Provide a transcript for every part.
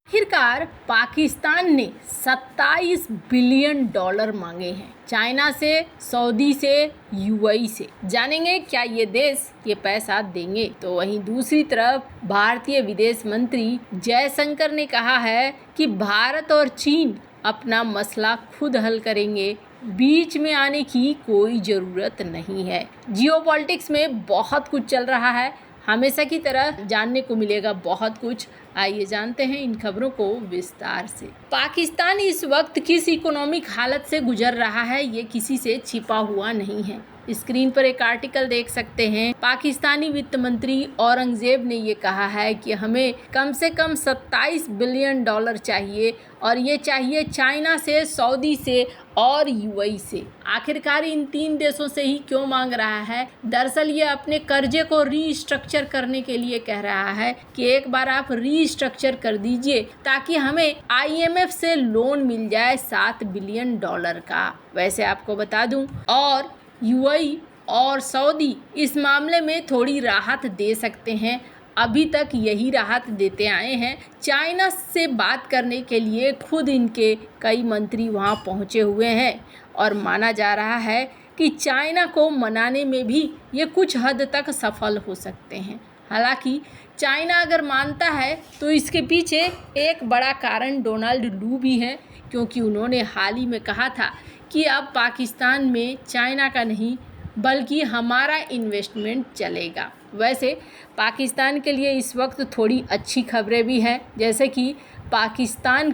आखिरकार पाकिस्तान ने 27 billion dollar मांगे हैं चाइना से, सऊदी से, यूएई से। जानेंगे क्या ये देश ये पैसा देंगे। तो वहीं दूसरी तरफ भारतीय विदेश मंत्री जयशंकर ने कहा है कि भारत और चीन अपना मसला खुद हल करेंगे, बीच में आने की कोई ज़रूरत नहीं है। जियोपॉलिटिक्स में बहुत कुछ चल रहा है, हमेशा की तरह जानने को मिलेगा बहुत कुछ। आइए जानते हैं इन खबरों को विस्तार से। पाकिस्तान इस वक्त किस इकोनॉमिक हालत से गुजर रहा है ये किसी से छिपा हुआ नहीं है। स्क्रीन पर एक आर्टिकल देख सकते हैं। पाकिस्तानी वित्त मंत्री औरंगजेब ने ये कहा है कि हमें कम से कम 27 बिलियन डॉलर चाहिए और ये चाहिए चाइना से, सऊदी से और यूएई से। आखिरकार इन तीन देशों से ही क्यों मांग रहा है? दरअसल ये अपने कर्जे को रीस्ट्रक्चर करने के लिए कह रहा है कि एक बार आप रीस्ट्रक्चर कर दीजिए ताकि हमें आईएमएफ से लोन मिल जाए 7 बिलियन डॉलर का। वैसे आपको बता दूं, और यूएई और सऊदी इस मामले में थोड़ी राहत दे सकते हैं, अभी तक यही राहत देते आए हैं। चाइना से बात करने के लिए खुद इनके कई मंत्री वहां पहुंचे हुए हैं और माना जा रहा है कि चाइना को मनाने में भी ये कुछ हद तक सफल हो सकते हैं। हालांकि चाइना अगर मानता है तो इसके पीछे एक बड़ा कारण डोनाल्ड लू भी है, क्योंकि उन्होंने हाल ही में कहा था कि अब पाकिस्तान में चाइना का नहीं बल्कि हमारा इन्वेस्टमेंट चलेगा। वैसे पाकिस्तान के लिए इस वक्त थोड़ी अच्छी खबरें भी हैं, जैसे कि पाकिस्तान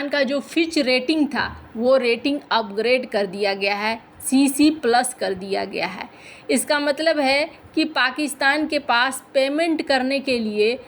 का जो फिच रेटिंग था वो रेटिंग अपग्रेड कर दिया गया है, CC+ कर दिया गया है। इसका मतलब है कि पाकिस्तान के पास पेमेंट करने के लिए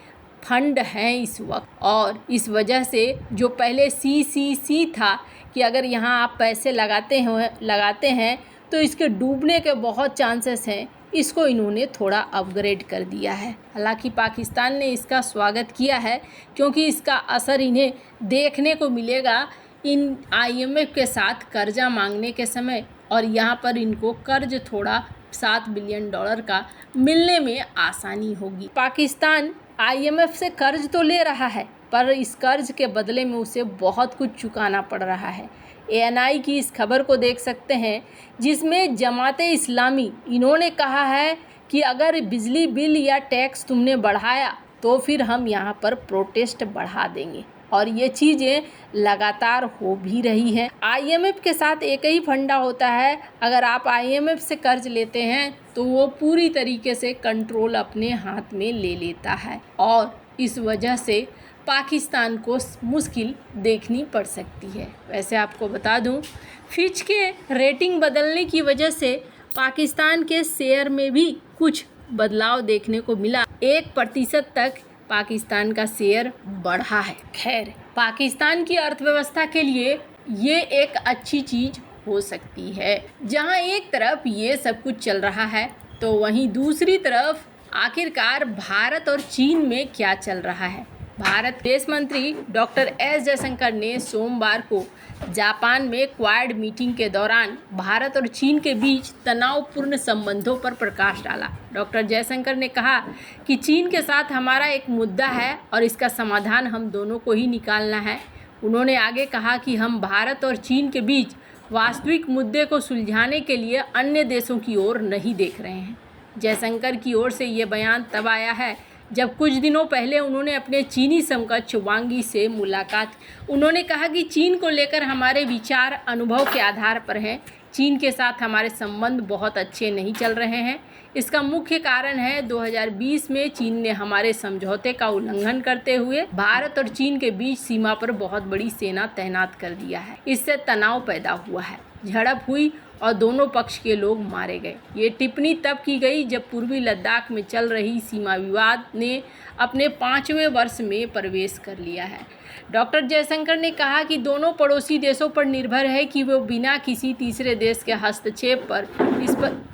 फंड हैं इस वक्त, और इस वजह से जो पहले CCC था कि अगर यहाँ आप पैसे लगाते हैं तो इसके डूबने के बहुत चांसेस हैं, इसको इन्होंने थोड़ा अपग्रेड कर दिया है। हालांकि पाकिस्तान ने इसका स्वागत किया है, क्योंकि इसका असर इन्हें देखने को मिलेगा इन IMF के साथ कर्जा मांगने के समय, और यहाँ पर इनको कर्ज थोड़ा 7 बिलियन डॉलर का मिलने में आसानी होगी। पाकिस्तान IMF से कर्ज तो ले रहा है, पर इस कर्ज के बदले में उसे बहुत कुछ चुकाना पड़ रहा है। ANI की इस खबर को देख सकते हैं, जिसमें जमाते इस्लामी इन्होंने कहा है कि अगर बिजली बिल या टैक्स तुमने बढ़ाया तो फिर हम यहाँ पर प्रोटेस्ट बढ़ा देंगे, और ये चीज़ें लगातार हो भी रही हैं। IMF के साथ एक ही फंडा होता है, अगर आप IMF से कर्ज लेते हैं तो वो पूरी तरीके से कंट्रोल अपने हाथ में ले लेता है, और इस वजह से पाकिस्तान को मुश्किल देखनी पड़ सकती है। वैसे आपको बता दूं, फिच के रेटिंग बदलने की वजह से पाकिस्तान के शेयर में भी कुछ बदलाव देखने को मिला। 1% तक पाकिस्तान का शेयर बढ़ा है। खैर, पाकिस्तान की अर्थव्यवस्था के लिए ये एक अच्छी चीज़ हो सकती है। जहां एक तरफ ये सब कुछ चल रहा है तो वहीं दूसरी तरफ आखिरकार भारत और चीन में क्या चल रहा है। भारत विदेश मंत्री डॉक्टर S जयशंकर ने सोमवार को जापान में क्वाड मीटिंग के दौरान भारत और चीन के बीच तनावपूर्ण संबंधों पर प्रकाश डाला। डॉक्टर जयशंकर ने कहा कि चीन के साथ हमारा एक मुद्दा है और इसका समाधान हम दोनों को ही निकालना है। उन्होंने आगे कहा कि हम भारत और चीन के बीच वास्तविक मुद्दे को सुलझाने के लिए अन्य देशों की ओर नहीं देख रहे हैं। जयशंकर की ओर से ये बयान तब आया है जब कुछ दिनों पहले उन्होंने अपने चीनी समकक्ष वांग यी से मुलाकात। उन्होंने कहा कि चीन को लेकर हमारे विचार अनुभव के आधार पर हैं। चीन के साथ हमारे संबंध बहुत अच्छे नहीं चल रहे हैं। इसका मुख्य कारण है 2020 में चीन ने हमारे समझौते का उल्लंघन करते हुए भारत और चीन के बीच सीमा पर बहुत बड़ी सेना तैनात कर दिया है। इससे तनाव पैदा हुआ है, झड़प हुई और दोनों पक्ष के लोग मारे गए। ये टिप्पणी तब की गई जब पूर्वी लद्दाख में चल रही सीमा विवाद ने अपने 5वें वर्ष में प्रवेश कर लिया है। डॉक्टर जयशंकर ने कहा कि दोनों पड़ोसी देशों पर निर्भर है कि वो बिना किसी तीसरे देश के हस्तक्षेप पर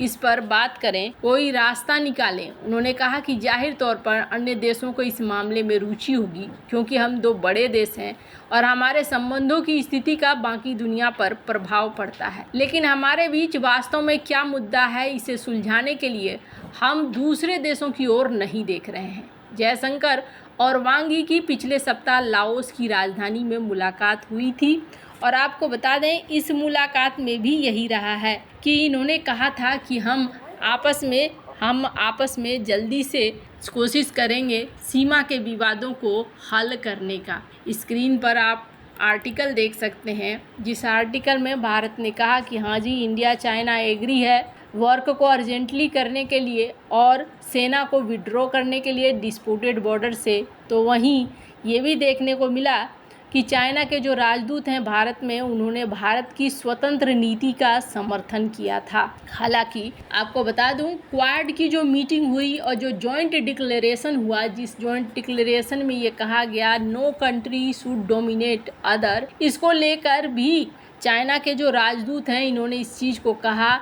इस पर बात करें, कोई रास्ता निकालें। उन्होंने कहा कि जाहिर तौर पर अन्य देशों को इस मामले में रुचि होगी, क्योंकि हम दो बड़े देश हैं और हमारे संबंधों की स्थिति का बाकी दुनिया पर प्रभाव पड़ता है। लेकिन हमारे बीच वास्तव में क्या मुद्दा है, इसे सुलझाने के लिए हम दूसरे देशों की ओर नहीं देख रहे हैं। जयशंकर और वांग यी की पिछले सप्ताह लाओस की राजधानी में मुलाकात हुई थी। और आपको बता दें, इस मुलाकात में भी यही रहा है कि इन्होंने कहा था कि हम आपस में जल्दी से कोशिश करेंगे सीमा के विवादों को हल करने का। स्क्रीन पर आप आर्टिकल देख सकते हैं, जिस आर्टिकल में भारत ने कहा कि हाँ जी, इंडिया चाइना एग्री है वर्क को अर्जेंटली करने के लिए और सेना को विड्रॉ करने के लिए डिस्प्यूटेड बॉर्डर से। तो वहीं ये भी देखने को मिला कि चाइना के जो राजदूत हैं भारत में, उन्होंने भारत की स्वतंत्र नीति का समर्थन किया था। हालांकि आपको बता दूं, क्वाड की जो मीटिंग हुई और जो जॉइंट डिक्लेरेशन हुआ, जिस जॉइंट डिक्लेरेशन में ये कहा गया no country should dominate other, इसको लेकर भी चाइना के जो राजदूत हैं इन्होंने इस चीज़ को कहा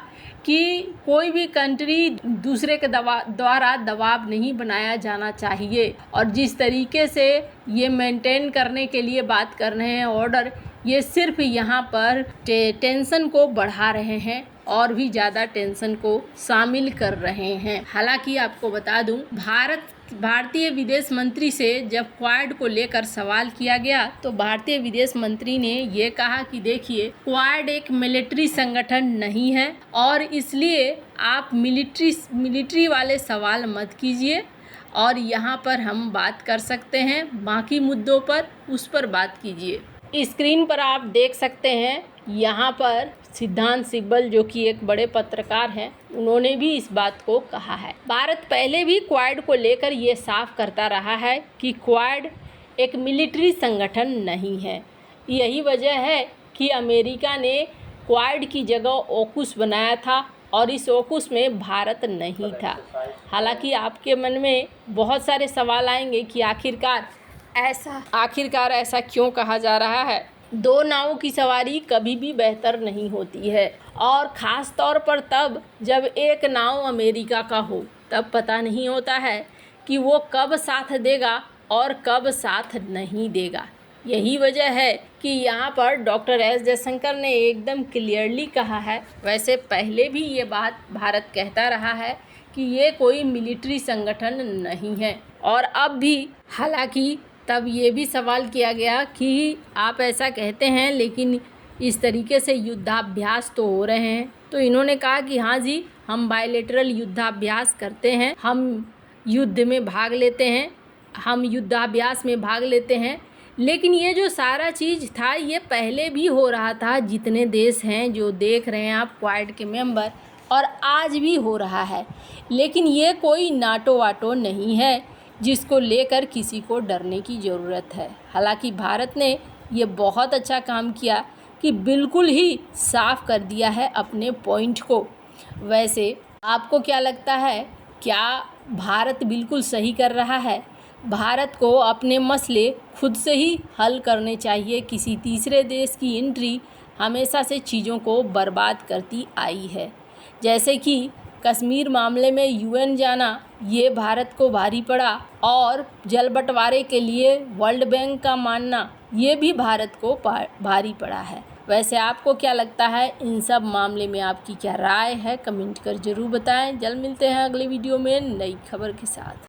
कि कोई भी कंट्री दूसरे के द्वारा दबाव नहीं बनाया जाना चाहिए। और जिस तरीके से ये मेंटेन करने के लिए बात कर रहे हैं ऑर्डर, ये सिर्फ यहाँ पर टेंशन को बढ़ा रहे हैं और भी ज़्यादा टेंशन को शामिल कर रहे हैं। हालांकि आपको बता दूं, भारतीय विदेश मंत्री से जब क्वाड को लेकर सवाल किया गया तो भारतीय विदेश मंत्री ने ये कहा कि देखिए, क्वाड एक मिलिट्री संगठन नहीं है और इसलिए आप मिलिट्री वाले सवाल मत कीजिए और यहाँ पर हम बात कर सकते हैं, बाकी मुद्दों पर उस पर बात कीजिए। स्क्रीन पर आप देख सकते हैं, यहाँ पर सिद्धांत सिब्बल जो कि एक बड़े पत्रकार हैं, उन्होंने भी इस बात को कहा है। भारत पहले भी क्वाड को लेकर ये साफ करता रहा है कि क्वाड एक मिलिट्री संगठन नहीं है। यही वजह है कि अमेरिका ने क्वाड की जगह ऑकुस बनाया था और इस ऑकुस में भारत नहीं था। हालांकि आपके मन में बहुत सारे सवाल आएंगे कि आखिरकार ऐसा क्यों कहा जा रहा है। दो नावों की सवारी कभी भी बेहतर नहीं होती है और ख़ास तौर पर तब जब एक नाव अमेरिका का हो, तब पता नहीं होता है कि वो कब साथ देगा और कब साथ नहीं देगा। यही वजह है कि यहाँ पर डॉक्टर एस जयशंकर ने एकदम क्लियरली कहा है। वैसे पहले भी ये बात भारत कहता रहा है कि ये कोई मिलिट्री संगठन नहीं है और अब भी। हालांकि तब ये भी सवाल किया गया कि आप ऐसा कहते हैं लेकिन इस तरीके से युद्धाभ्यास तो हो रहे हैं। तो इन्होंने कहा कि हाँ जी, हम बायलैटरल युद्धाभ्यास करते हैं, हम युद्धाभ्यास में भाग लेते हैं। लेकिन ये जो सारा चीज़ था ये पहले भी हो रहा था, जितने देश हैं जो देख रहे हैं आप क्वाड के मेंबर, और आज भी हो रहा है। लेकिन ये कोई नाटो वाटो नहीं है जिसको लेकर किसी को डरने की ज़रूरत है। हालांकि भारत ने ये बहुत अच्छा काम किया कि बिल्कुल ही साफ कर दिया है अपने पॉइंट को। वैसे आपको क्या लगता है, क्या भारत बिल्कुल सही कर रहा है? भारत को अपने मसले खुद से ही हल करने चाहिए। किसी तीसरे देश की एंट्री हमेशा से चीज़ों को बर्बाद करती आई है। जैसे कि कश्मीर मामले में यूएन जाना, ये भारत को भारी पड़ा, और जल बंटवारे के लिए वर्ल्ड बैंक का मानना, ये भी भारत को भारी पड़ा है। वैसे आपको क्या लगता है, इन सब मामले में आपकी क्या राय है? कमेंट कर ज़रूर बताएं। जल्द मिलते हैं अगले वीडियो में नई खबर के साथ।